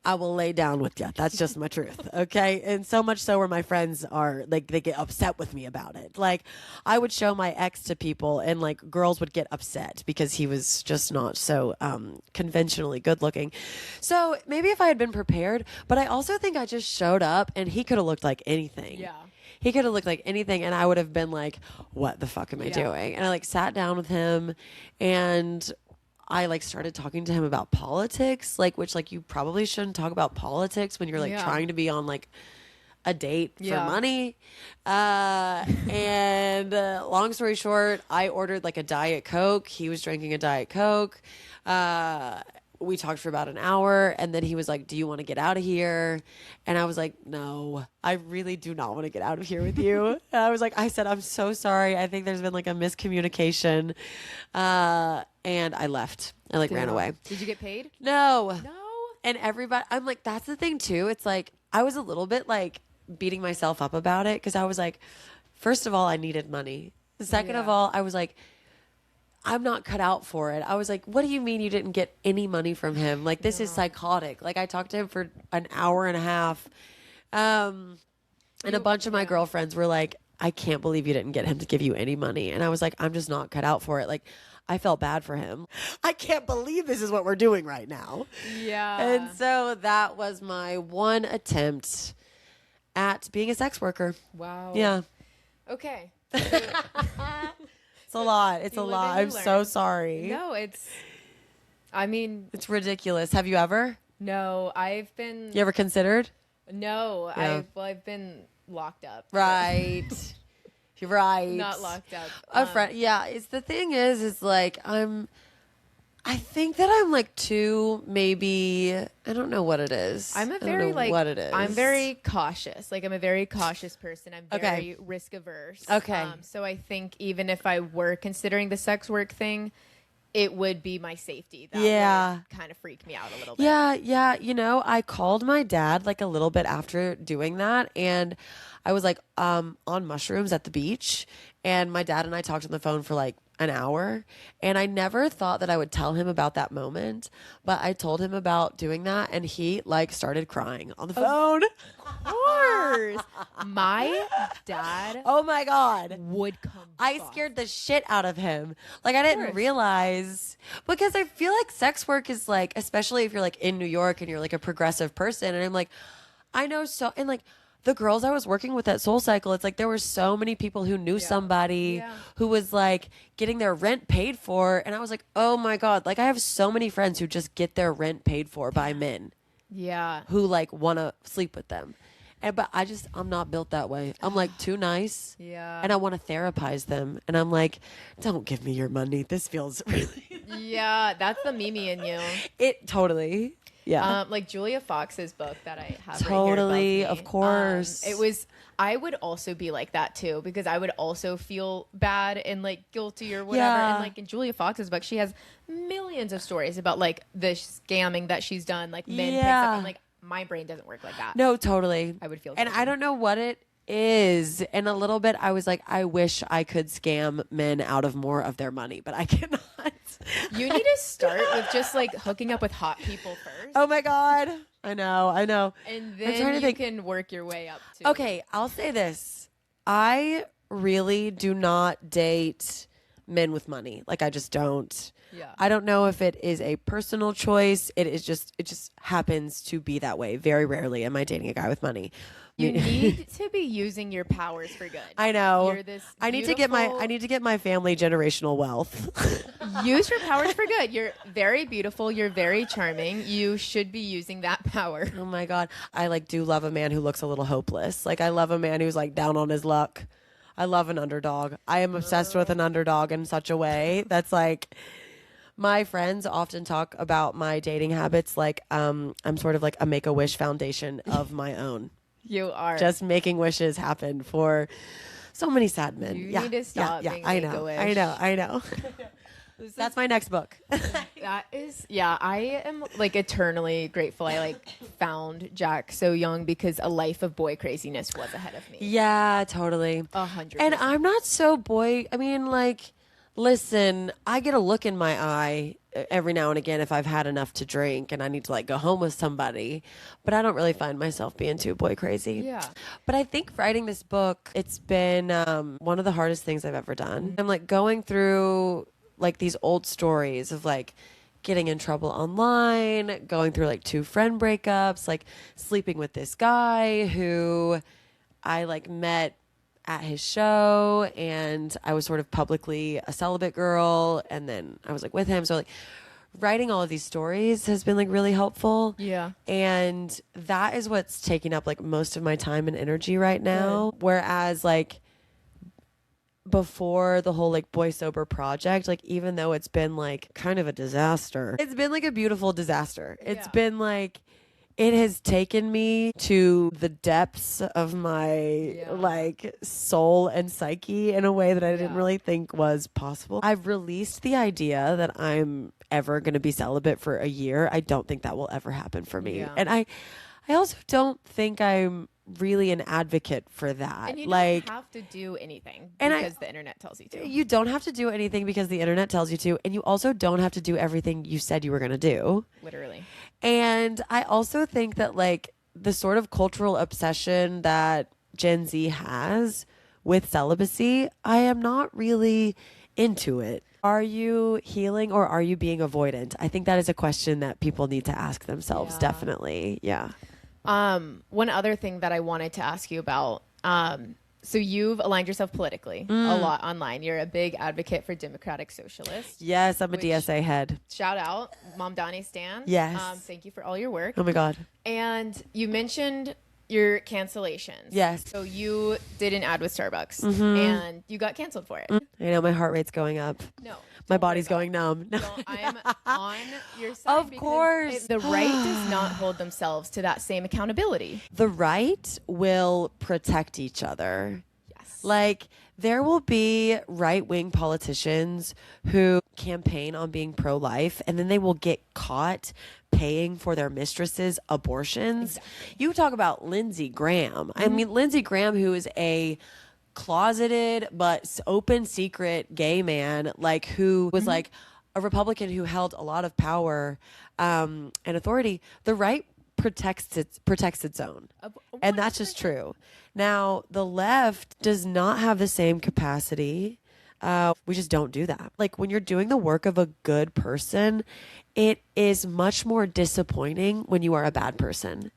I will lay down with you. That's just my truth. Okay. And so much so where my friends are like, they get upset with me about it. Like I would show my ex to people and like girls would get upset because he was just not so conventionally good looking. So maybe if I had been prepared, but I also think I just showed up and he could have looked like anything. Yeah. He could have looked like anything and I would have been like, what the fuck am I doing? And I like sat down with him and I like started talking to him about politics, like which like you probably shouldn't talk about politics when you're like trying to be on like a date for money. And long story short, I ordered like a Diet Coke. He was drinking a Diet Coke. We talked for about an hour and then he was like, do you want to get out of here? And I was like, no, I really do not want to get out of here with you. And I said, I'm so sorry. I think there's been like a miscommunication. And I left. I like ran away. Did you get paid? No. No. And everybody, I'm like, that's the thing too. It's like, I was a little bit like beating myself up about it. Cause I was like, first of all, I needed money. Second of all, I was like, I'm not cut out for it. I was like, what do you mean you didn't get any money from him? Like, this is psychotic. Like, I talked to him for an hour and a half. And a bunch of my girlfriends were like, I can't believe you didn't get him to give you any money. And I was like, I'm just not cut out for it. Like, I felt bad for him. I can't believe this is what we're doing right now. Yeah. And so that was my one attempt at being a sex worker. Wow. Yeah. Okay. It's a lot. It's a lot. I'm so sorry. No, I mean, it's ridiculous. Have you ever? No, I've been. You ever considered? No, Yeah. I've been locked up. Right. You're right. Not locked up. A friend. Yeah. It's the thing is like I think that I'm like too, maybe, I don't know what it is. I'm I don't know what it is. I'm very cautious. Like I'm a very cautious person. I'm very risk averse. Okay. So I think even if I were considering the sex work thing, it would be my safety. That would kind of freak me out a little bit. Yeah. Yeah. You know, I called my dad like a little bit after doing that and I was like on mushrooms at the beach and my dad and I talked on the phone for like an hour and I never thought that I would tell him about that moment, but I told him about doing that and he like started crying on the phone. Of course. My dad Oh my God. would come. I scared the shit out of him. Like I didn't realize because I feel like sex work is like, especially if you're like in New York and you're like a progressive person and I'm like, I know so, and like the girls I was working with at Soul Cycle, it's like there were so many people who knew somebody who was like getting their rent paid for. And I was like, oh my God, like I have so many friends who just get their rent paid for by men. Yeah. Who like want to sleep with them. But I'm not built that way. I'm like too nice. Yeah. And I want to therapize them. And I'm like, don't give me your money. This feels really. Yeah. That's the Mimi in you. It totally. Yeah. Like Julia Fox's book that I have Totally, right here above me. of course. I would also be like that too, because I would also feel bad and like guilty or whatever. Yeah. And like in Julia Fox's book, she has millions of stories about like the scamming that she's done, like men picks up. I'm like, my brain doesn't work like that. No, totally. I would feel and guilty. I don't know what it is. And a little bit, I was like, I wish I could scam men out of more of their money, but I cannot. You need to start with just like hooking up with hot people first. Oh my God. I know. And I'm then trying to you think. can work your way up to. Okay, I'll say this. I really do not date men with money. Like, I just don't. Yeah. I don't know if it is a personal choice. It just happens to be that way. Very rarely am I dating a guy with money. You need to be using your powers for good. I know. You're this I need to get my family generational wealth. Use your powers for good. You're very beautiful. You're very charming. You should be using that power. Oh my God. I like do love a man who looks a little hopeless. Like, I love a man who's like down on his luck. I love an underdog. I am obsessed with an underdog in such a way that's like, my friends often talk about my dating habits like I'm sort of like a Make-A-Wish foundation of my own. You are. Just making wishes happen for so many sad men. You yeah, need to stop yeah, being I know. Make-A-Wish. I know. That's my next book. That is, yeah, I am like eternally grateful I like found Jack so young, because a life of boy craziness was ahead of me. Yeah, totally. 100%. And I'm not so boy. I mean, like, listen, I get a look in my eye every now and again if I've had enough to drink and I need to like go home with somebody, but I don't really find myself being too boy crazy. Yeah. But I think writing this book, it's been one of the hardest things I've ever done. I'm like going through like these old stories of like getting in trouble online, going through like 2 friend breakups, like sleeping with this guy who I like met at his show, and I was sort of publicly a celibate girl, and then I was like with him. So like writing all of these stories has been like really helpful. Yeah. And that is what's taking up like most of my time and energy right now. Whereas like before the whole like Boysober project, like even though it's been like kind of a disaster, it's been like a beautiful disaster. It's been like, it has taken me to the depths of my like soul and psyche in a way that I didn't really think was possible. I've released the idea that I'm ever going to be celibate for a year. I don't think that will ever happen for me. Yeah. And I also don't think I'm really an advocate for that. And you like, don't have to do anything and because the internet tells you to. you don't have to do anything because the internet tells you to, and you also don't have to do everything you said you were going to do. Literally. And I also think that like the sort of cultural obsession that Gen Z has with celibacy, I am not really into it. Are you healing or are you being avoidant? I think that is a question that people need to ask themselves. Yeah. Definitely. Yeah. One other thing that I wanted to ask you about, so you've aligned yourself politically a lot online. You're a big advocate for democratic socialists. Yes, I'm a DSA head. Shout out, Mom Donnie Stan. Yes. Thank you for all your work. Oh my God. And you mentioned your cancellations. Yes. So you did an ad with Starbucks and you got canceled for it. I know my heart rate's going up. No. My don't worry body's about going numb. No. I'm on your side. Of because course. the right does not hold themselves to that same accountability. The right will protect each other. Yes. Like, there will be right-wing politicians who campaign on being pro-life, and then they will get caught paying for their mistresses' abortions. Exactly. You talk about Lindsey Graham. I mean, Lindsey Graham, who is a closeted but open secret gay man, like who was like a Republican who held a lot of power and authority. The right protects its own, and that's just true. Now the left does not have the same capacity. We just don't do that. Like when you're doing the work of a good person, it is much more disappointing when you are a bad person.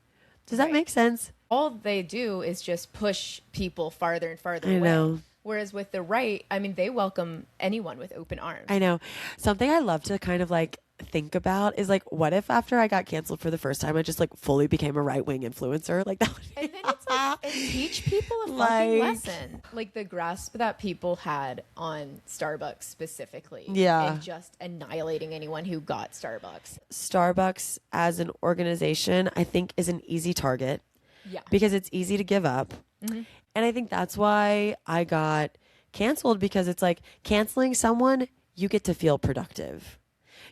Does that make sense? All they do is just push people farther and farther I away. know. Whereas with the right, I mean, they welcome anyone with open arms. I know. Something I love to kind of like think about is like, what if after I got canceled for the first time, I just like fully became a right-wing influencer? Like that would And then it's like, and teach people a fucking Like- lesson. Like the grasp that people had on Starbucks specifically. Yeah. And just annihilating anyone who got Starbucks. Starbucks as an organization, I think, is an easy target. Yeah. Because it's easy to give up. Mm-hmm. And I think that's why I got canceled, because it's like canceling someone, you get to feel productive.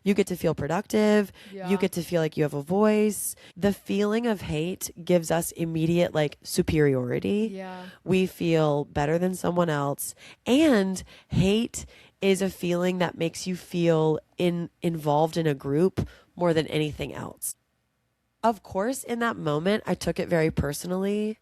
You get to feel productive. Yeah. You get to feel like you have a voice. The feeling of hate gives us immediate like superiority. Yeah. We feel better than someone else. And hate is a feeling that makes you feel involved in a group more than anything else. Of course, in that moment, I took it very personally.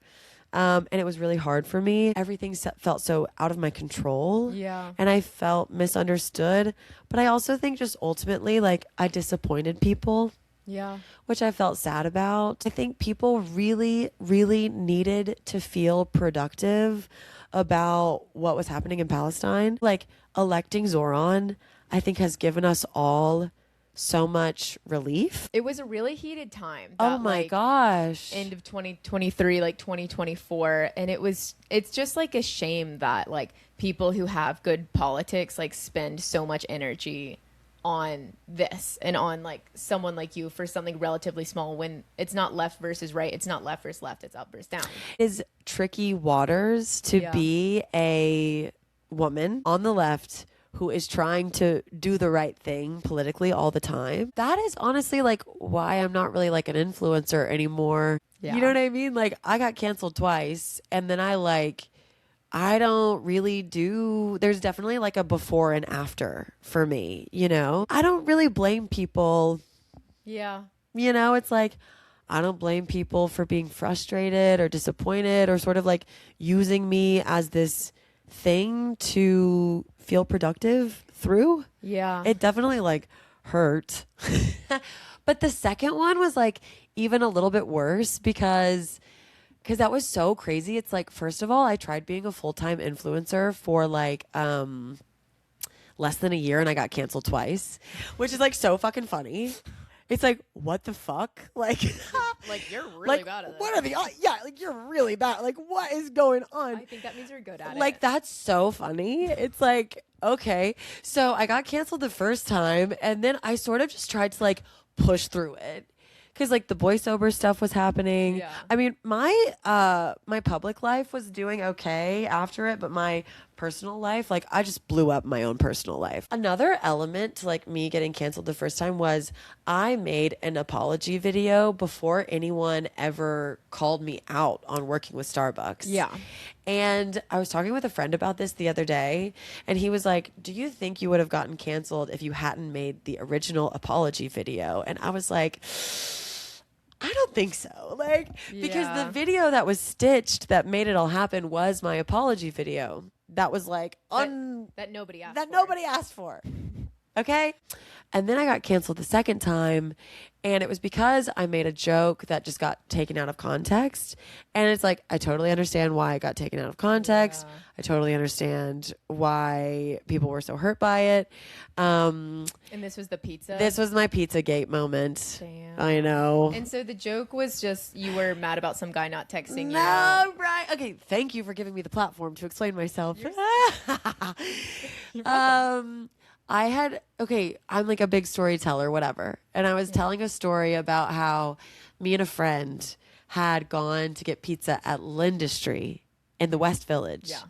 And it was really hard for me. Everything felt so out of my control. Yeah. And I felt misunderstood. But I also think just ultimately, like, I disappointed people, Yeah. which I felt sad about. I think people really, really needed to feel productive about what was happening in Palestine. Like, electing Zoran, I think, has given us all so much relief. It was a really heated time. Oh that, my like, gosh. End of 2023, like 2024. And it's just like a shame that like people who have good politics like spend so much energy on this and on like someone like you for something relatively small, when it's not left versus right. It's not left versus left. It's up versus down. Is tricky waters to Yeah. be a woman on the left who is trying to do the right thing politically all the time. That is honestly like why I'm not really like an influencer anymore. Yeah. You know what I mean? Like I got canceled twice, and then I don't really do, there's definitely like a before and after for me, you know? I don't really blame people. Yeah. You know, it's like, I don't blame people for being frustrated or disappointed or sort of like using me as this thing to feel productive through. Yeah. It definitely like hurt. But the second one was like even a little bit worse because that was so crazy. It's like, first of all, I tried being a full-time influencer for like less than a year, and I got canceled twice, which is like so fucking funny. It's like, what the fuck? Like, like you're really like, bad at it. what are the, yeah, like you're really bad. Like, what is going on? I think that means you're good at it. Like, that's so funny. It's like, okay. So I got canceled the first time, and then I sort of just tried to like push through it. Cause like the Boysober stuff was happening. Yeah. I mean, my public life was doing okay after it, but my personal life, like I just blew up my own personal life. Another element to like me getting canceled the first time was I made an apology video before anyone ever called me out on working with Starbucks. Yeah. And I was talking with a friend about this the other day, and he was like, do you think you would have gotten canceled if you hadn't made the original apology video? And I was like, I don't think so. Like, because Yeah. the video that was stitched that made it all happen was my apology video. That was like that nobody asked that for. nobody asked for. Okay? And then I got canceled the second time, and it was because I made a joke that just got taken out of context. And it's like, I totally understand why it got taken out of context. Yeah. I totally understand why people were so hurt by it. And this was the pizza. This was my Pizzagate moment. Damn. I know. And so the joke was just you were mad about some guy not texting you. No, right. Okay, thank you for giving me the platform to explain myself. I'm like a big storyteller, whatever. And I was telling a story about how me and a friend had gone to get pizza at Lindustry in the West Village. Yeah.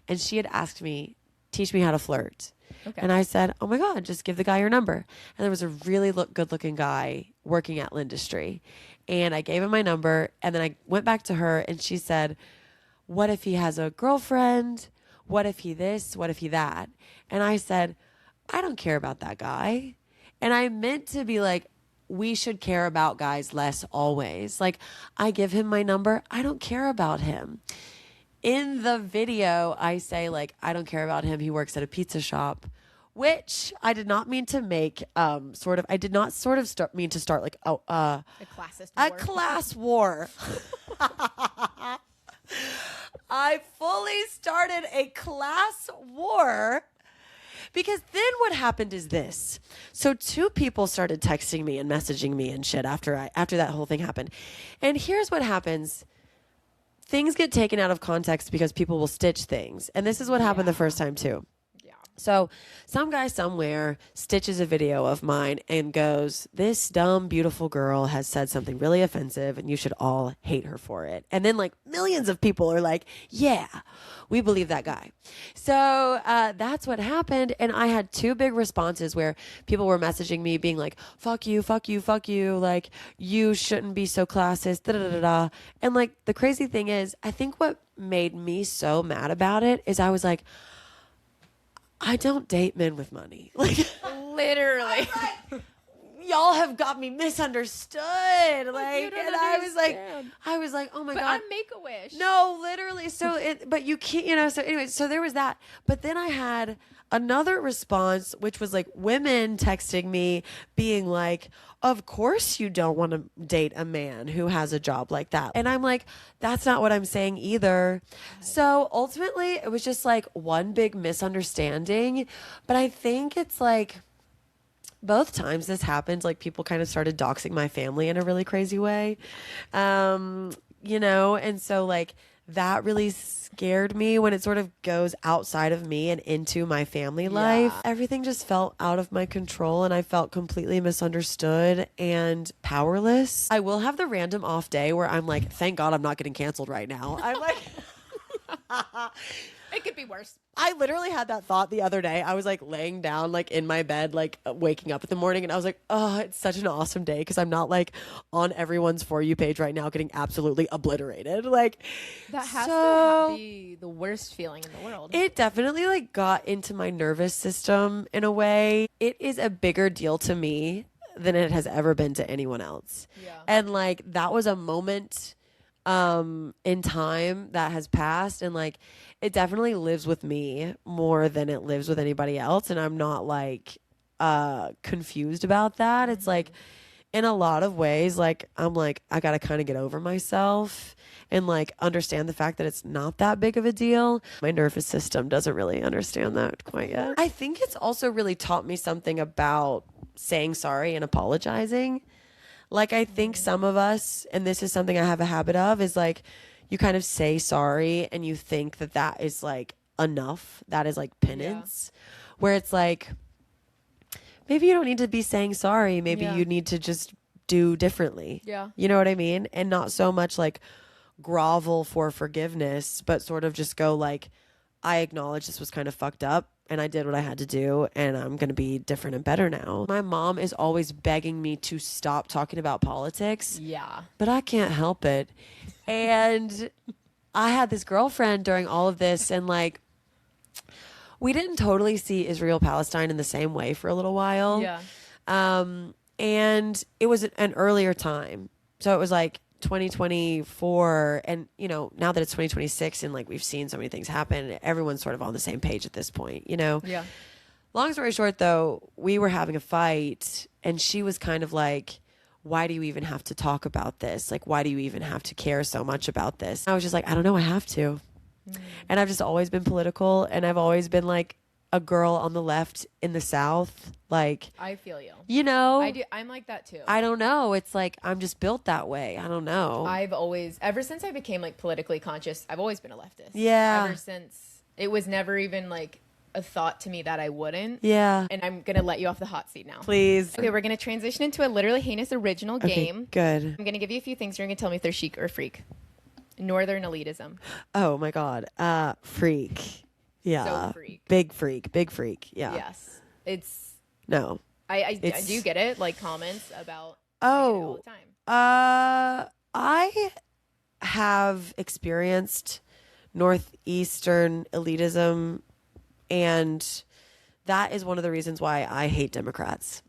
And she had asked me, teach me how to flirt. Okay. And I said, oh my God, just give the guy your number. And there was a really good looking guy working at Lindustry. And I gave him my number. And then I went back to her, and she said, what if he has a girlfriend? What if he this? What if he that? And I said, I don't care about that guy. And I meant to be like, we should care about guys less always. Like, I give him my number. I don't care about him. In the video, I say, like, I don't care about him. He works at a pizza shop, which I did not mean to make I did not mean to start like, a classist a war. class war. I fully started a class war Because then what happened is this. So 2 people started texting me and messaging me and shit after that whole thing happened. And here's what happens. Things get taken out of context because people will stitch things. And this is what happened the first time too. So some guy somewhere stitches a video of mine and goes, this dumb, beautiful girl has said something really offensive and you should all hate her for it. And then like millions of people are like, yeah, we believe that guy. So that's what happened. And I had 2 big responses where people were messaging me being like, fuck you, fuck you, fuck you. Like, you shouldn't be so classist, da da da da. And like, the crazy thing is, I think what made me so mad about it is I was like, I don't date men with money. Like, Literally. y'all have got me misunderstood. Like, and I was like, oh my God. I'm Make-A-Wish. No, literally. So, but you can't, you know, so anyway, so there was that. But then I had another response, which was like women texting me being like, of course you don't want to date a man who has a job like that. And I'm like, that's not what I'm saying either. So ultimately it was just like one big misunderstanding. But I think it's like both times this happened, like people kind of started doxing my family in a really crazy way. You know, and so like that really scared me when it sort of goes outside of me and into my family life. Everything just felt out of my control and I felt completely misunderstood and powerless. I will have the random off day where I'm like, thank God I'm not getting canceled right now. I'm like, it could be worse. I literally had that thought the other day. I was like laying down like in my bed, like waking up in the morning and I was like, oh, it's such an awesome day because I'm not like on everyone's For You page right now getting absolutely obliterated. Like that has to be the worst feeling in the world. It definitely like got into my nervous system in a way. It is a bigger deal to me than it has ever been to anyone else. Yeah. And like that was a moment in time that has passed and like it definitely lives with me more than it lives with anybody else and I'm not like confused about that. It's like in a lot of ways like I'm like I gotta kind of get over myself and like understand the fact that it's not that big of a deal. My nervous system doesn't really understand that quite yet. I think it's also really taught me something about saying sorry and apologizing. Like, I think some of us, and this is something I have a habit of, is like, you kind of say sorry and you think that that is like enough. That is like penance. Yeah. Where it's like, maybe you don't need to be saying sorry. Maybe you need to just do differently. Yeah. You know what I mean? And not so much like grovel for forgiveness, but sort of just go like, I acknowledge this was kind of fucked up. And I did what I had to do, and I'm going to be different and better now. My mom is always begging me to stop talking about politics. Yeah. But I can't help it. And I had this girlfriend during all of this, and like, we didn't totally see Israel-Palestine in the same way for a little while. Yeah. And it was an earlier time. So it was like 2024 and you know now that it's 2026 and like we've seen so many things happen, everyone's sort of on the same page at this point, you know. Yeah. Long story short though, we were having a fight and she was kind of like, why do you even have to talk about this? Like, why do you even have to care so much about this? I was just like, I don't know, I have to. And I've just always been political and I've always been like a girl on the left in the South. Like, I feel you. You know, I do. I'm like that too. I don't know. It's like I'm just built that way. I don't know. I've always, ever since I became like politically conscious, I've always been a leftist. Yeah. Ever since it was never even like a thought to me that I wouldn't. Yeah. And I'm gonna let you off the hot seat now. Please. Okay, we're gonna transition into a literally heinous original game. Good. I'm gonna give you a few things. You're gonna tell me if they're chic or freak. Northern elitism. Oh my God. Freak. Yeah. So freak. Big freak. Big freak. Yeah. Yes. It's no. I do get it. Like comments about all the time. I have experienced Northeastern elitism, and that is one of the reasons why I hate Democrats.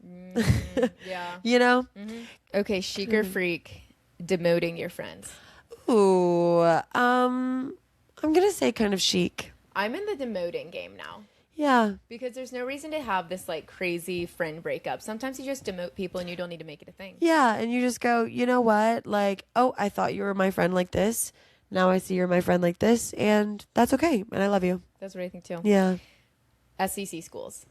Yeah. You know? Mm-hmm. Okay, chic or freak, demoting your friends. Ooh, I'm gonna say kind of chic. I'm in the demoting game now. Yeah. Because there's no reason to have this like crazy friend breakup. Sometimes you just demote people and you don't need to make it a thing. Yeah. And you just go, you know what? Like, oh, I thought you were my friend like this. Now I see you're my friend like this. And that's okay. And I love you. That's what I think too. Yeah. SEC schools.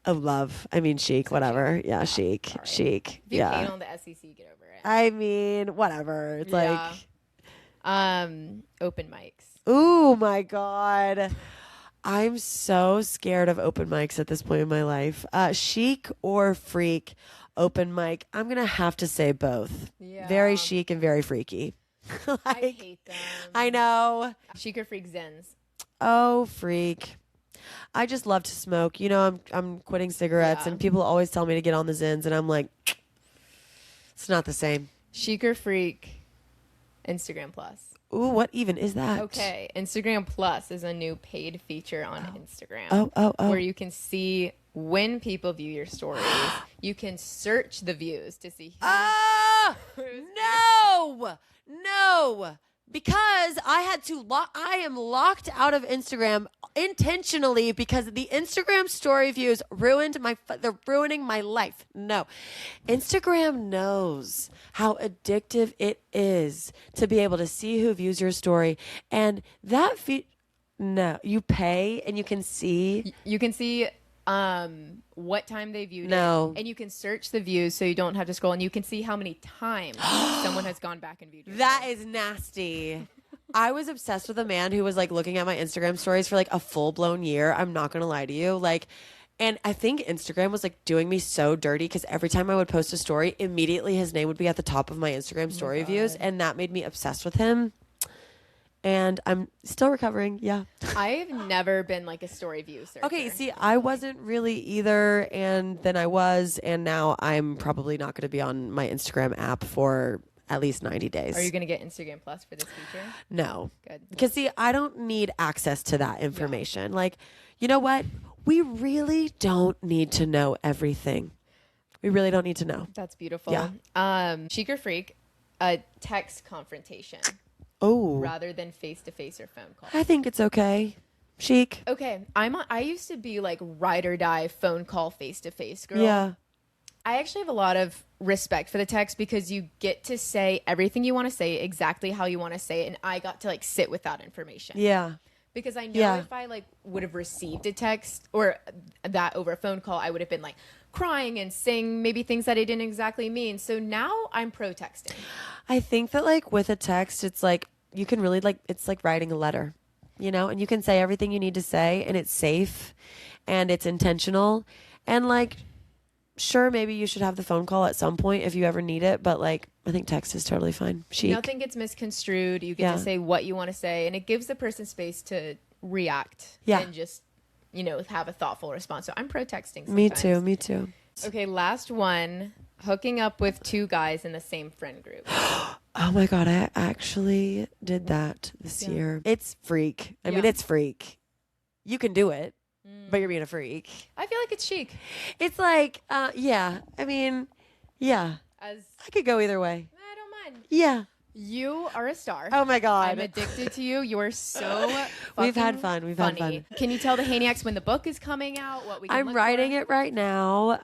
Oh, love. I mean, chic, whatever. Yeah, chic, sorry. chic. If you Yeah. hate on the SEC, get over it. I mean, whatever. It's Yeah. like, Open mics. ooh, my God. I'm so scared of open mics at this point in my life. Chic or freak open mic. I'm going to have to say both. Yeah. Very chic and very freaky. I hate them. I know. Chic or freak Zens. Oh, freak. I just love to smoke. You know, I'm quitting cigarettes, Yeah. and people always tell me to get on the Zins, and I'm like, it's not the same. Chic or freak Instagram Plus. Ooh, what even is that? Okay, Instagram Plus is a new paid feature on Instagram. Oh. Where you can see when people view your stories. You can search the views to see who. No. Because I am locked out of Instagram intentionally because the Instagram story views they're ruining my life. No. Instagram knows how addictive it is to be able to see who views your story. And that no, you pay and you can see. You can see what time they viewed No. it. And you can search the views so you don't have to scroll. And you can see how many times someone has gone back and viewed your That story. is nasty. I was obsessed with a man who was like looking at my Instagram stories for like a full-blown year. I'm not going to lie to you. Like, and I think Instagram was like doing me so dirty because every time I would post a story, immediately his name would be at the top of my Instagram story views. And that made me obsessed with him. And I'm still recovering. Yeah. I've never been like a story view searcher. Okay. See, I wasn't really either. And then I was. And now I'm probably not going to be on my Instagram app for at least 90 days. Are you going to get Instagram Plus for this feature? No. Good. Because, see, I don't need access to that information. Like, you know what? We really don't need to know everything. We really don't need to know. That's beautiful. Yeah. Chic or freak, a text confrontation Oh. rather than face-to-face or phone call. I think it's okay. Chic. Okay, I used to be like ride or die phone call face-to-face girl. Yeah. I actually have a lot of respect for the text because you get to say everything you want to say exactly how you want to say it, and I got to like sit with that information. Yeah. Because I know if I like would have received a text or that over a phone call, I would have been like crying and saying maybe things that I didn't exactly mean. So now I'm pro texting. I think that like with a text, it's like you can really like, it's like writing a letter, you know, and you can say everything you need to say and it's safe and it's intentional. And like, sure, maybe you should have the phone call at some point if you ever need it. But like, I think text is totally fine. Chic. Nothing gets misconstrued. You get to say what you want to say, and it gives the person space to react and just, you know, have a thoughtful response. So I'm pro texting sometimes. Me too. Okay, last one. Hooking up with two guys in the same friend group. Oh my God, I actually did that this year. It's freak. I mean, it's freak. You can do it, but you're being a freak. I feel like it's chic. It's like, yeah. I mean, yeah. As I could go either way. I don't mind. Yeah. You are a star. Oh my God. I'm addicted to you. You're so We've had fucking fun. We've funny. had fun. Can you tell the Haniacs when the book is coming out? What we can I'm look writing for? it right now.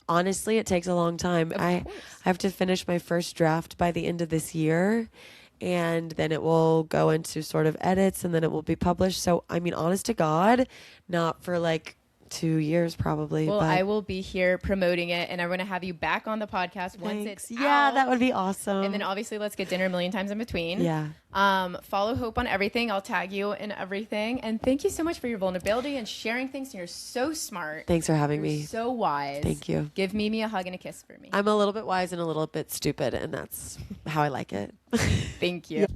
Honestly, it takes a long time. I have to finish my first draft by the end of this year, and then it will go into sort of edits, and then it will be published. So, I mean, honest to God, not for like 2 years probably. Well, but I will be here promoting it, and I'm going to have you back on the podcast once thanks. it's Yeah, out. that would be awesome. And then obviously let's get dinner a million times in between. Yeah. Follow Hope on everything. I'll tag you in everything. And thank you so much for your vulnerability and sharing things. You're so smart. Thanks for having You're me. so wise. Thank you. Give Mimi a hug and a kiss for me. I'm a little bit wise and a little bit stupid, and that's how I like it. Thank you.